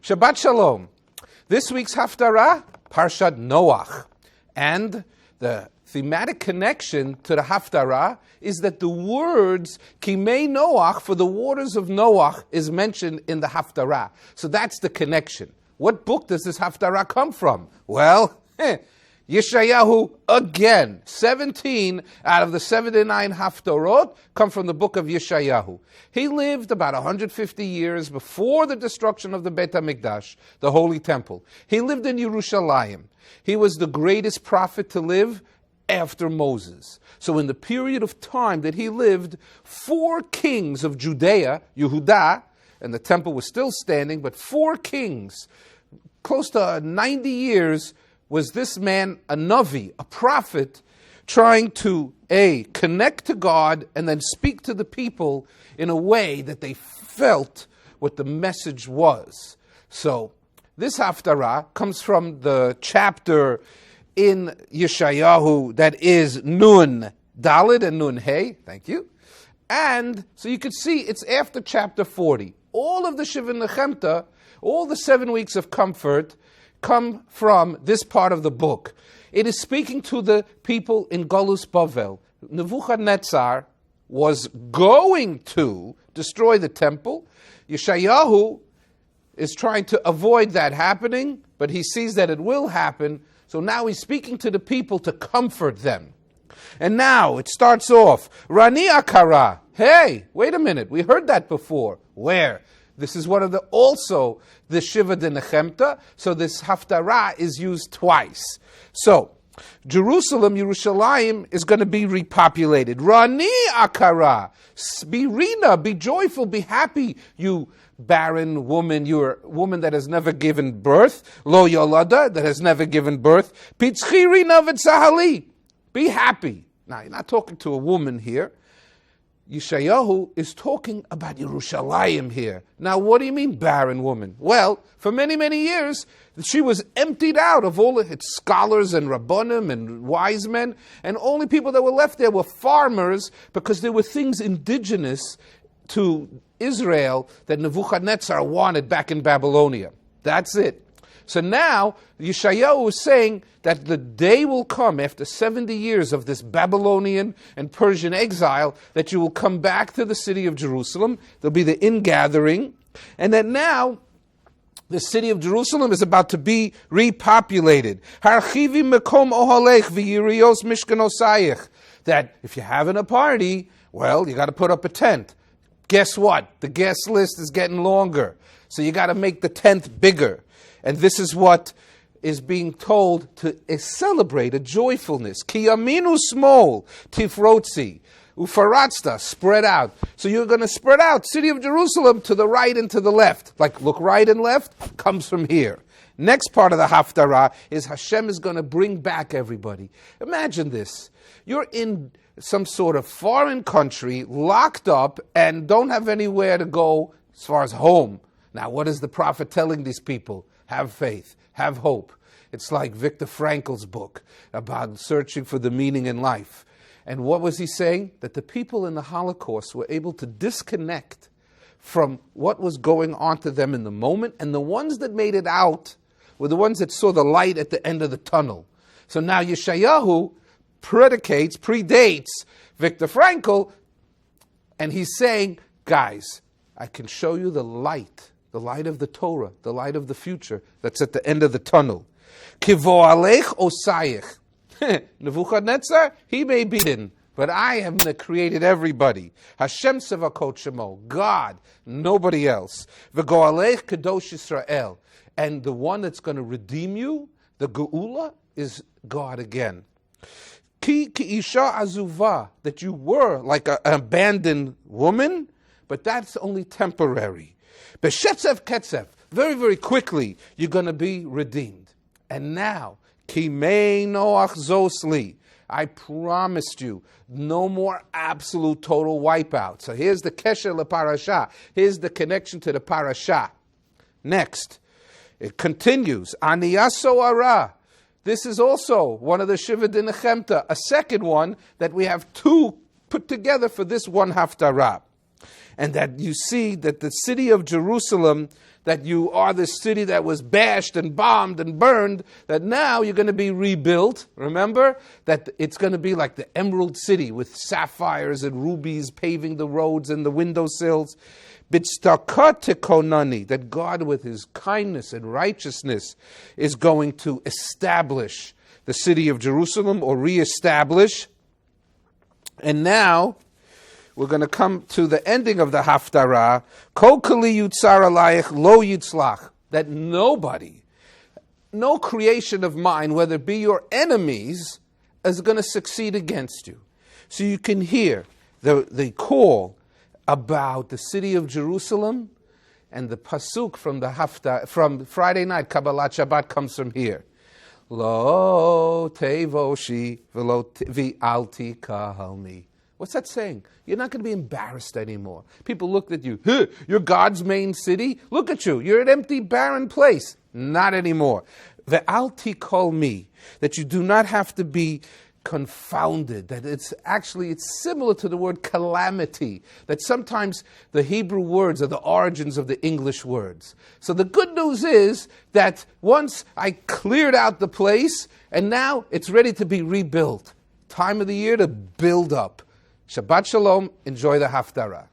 Shabbat Shalom. This week's Haftorah, Parshat Noach. And the thematic connection to the Haftorah is that the words Kimei Noach, for the waters of Noach, is mentioned in the Haftorah. So that's the connection. What book does this Haftorah come from? Well, Yeshayahu again. 17 out of the 79 Haftorot come from the book of Yeshayahu. He lived about 150 years before the destruction of the Beit HaMikdash, the Holy Temple. He lived in Yerushalayim. He was the greatest prophet to live after Moses. So in the period of time that he lived, 4 kings of Judea, Yehudah, and the temple was still standing, but 4 kings, close to 90 years, was this man a Navi, a prophet, trying to, connect to God and then speak to the people in a way that they felt what the message was. So this Haftorah comes from the chapter in Yeshayahu that is Nun Daled and Nun Hey. Thank you. And so you could see it's after chapter 40. All of the Shiva Nechemta, all the 7 weeks of comfort, come from this part of the book. It is speaking to the people in Golus Bavel. Nebuchadnezzar was going to destroy the temple. Yeshayahu is trying to avoid that happening, but he sees that it will happen. So now he's speaking to the people to comfort them. And now it starts off, Rani Akara. Hey, wait a minute, we heard that before. Where? This is one of the Shiva de Nechemta, so this Haftarah is used twice. So, Jerusalem, Yerushalayim, is going to be repopulated. Rani Akara, be rina, be joyful, be happy, you barren woman, you're a woman that has never given birth, lo yolada, that has never given birth, pitzchi rina v'tzahali, be happy. Now, you're not talking to a woman here. Yeshayahu is talking about Yerushalayim here. Now, what do you mean, barren woman? Well, for many, many years, she was emptied out of all of its scholars and rabbonim and wise men, and only people that were left there were farmers, because there were things indigenous to Israel that Nebuchadnezzar wanted back in Babylonia. That's it. So now, Yeshayahu is saying that the day will come after 70 years of this Babylonian and Persian exile that you will come back to the city of Jerusalem. There'll be the ingathering. And that now, the city of Jerusalem is about to be repopulated. Harchivi mekom ohalech v'yirios mishkanosayich. That if you're having a party, well, you got to put up a tent. Guess what? The guest list is getting longer. So you got to make the tent bigger. And this is what is being told to celebrate a joyfulness. Ki yaminu smol tifrotzi ufaratzta, spread out. So you're going to spread out, city of Jerusalem, to the right and to the left. Like look right and left, comes from here. Next part of the Haftarah is Hashem is going to bring back everybody. Imagine this. You're in some sort of foreign country, locked up, and don't have anywhere to go as far as home. Now, what is the prophet telling these people? Have faith, have hope. It's like Viktor Frankl's book about searching for the meaning in life. And what was he saying? That the people in the Holocaust were able to disconnect from what was going on to them in the moment, and the ones that made it out were the ones that saw the light at the end of the tunnel. So now Yeshayahu predates Viktor Frankl, and he's saying, guys, I can show you the light of the Torah, the light of the future that's at the end of the tunnel. Kivo alech osayich. Nebuchadnezzar, he may be hidden, but I am the created everybody. Hashem sevakot shemo, God, nobody else. V'go alech kadosh Yisrael. And the one that's going to redeem you, the Geula, is God again. Ki isha azuva, that you were like an abandoned woman, but that's only temporary. Beshetzev ketzev, very, very quickly, you're going to be redeemed. And now, Kimei Noach Zosli, I promised you, no more absolute total wipeout. So here's the Kesher LeParashah. Here's the connection to the Parashah. Next, it continues, Aniyaso Ara. This is also one of the Shiva de Nechemta, a second one that we have two put together for this one Haftarah. And that you see that the city of Jerusalem, that you are the city that was bashed and bombed and burned, that now you're going to be rebuilt. Remember? That it's going to be like the Emerald City with sapphires and rubies paving the roads and the windowsills. B'tzedakah that God with His kindness and righteousness is going to establish the city of Jerusalem, or reestablish. And now we're going to come to the ending of the Haftarah. Kol kli yutzar alayich lo yitzlach. That nobody, no creation of mine, whether it be your enemies, is going to succeed against you. So you can hear the call about the city of Jerusalem, and the pasuk from the Haftarah, from Friday night, Kabbalat Shabbat, comes from here. Lo tevoshi v'lo v'alti kahalmi. What's that saying? You're not going to be embarrassed anymore. People looked at you. Huh, you're God's main city? Look at you. You're an empty, barren place. Not anymore. Ve'alti kol mi. That you do not have to be confounded. That it's similar to the word calamity. That sometimes the Hebrew words are the origins of the English words. So the good news is that once I cleared out the place, and now it's ready to be rebuilt. Time of the year to build up. Shabbat Shalom. Enjoy the Haftarah.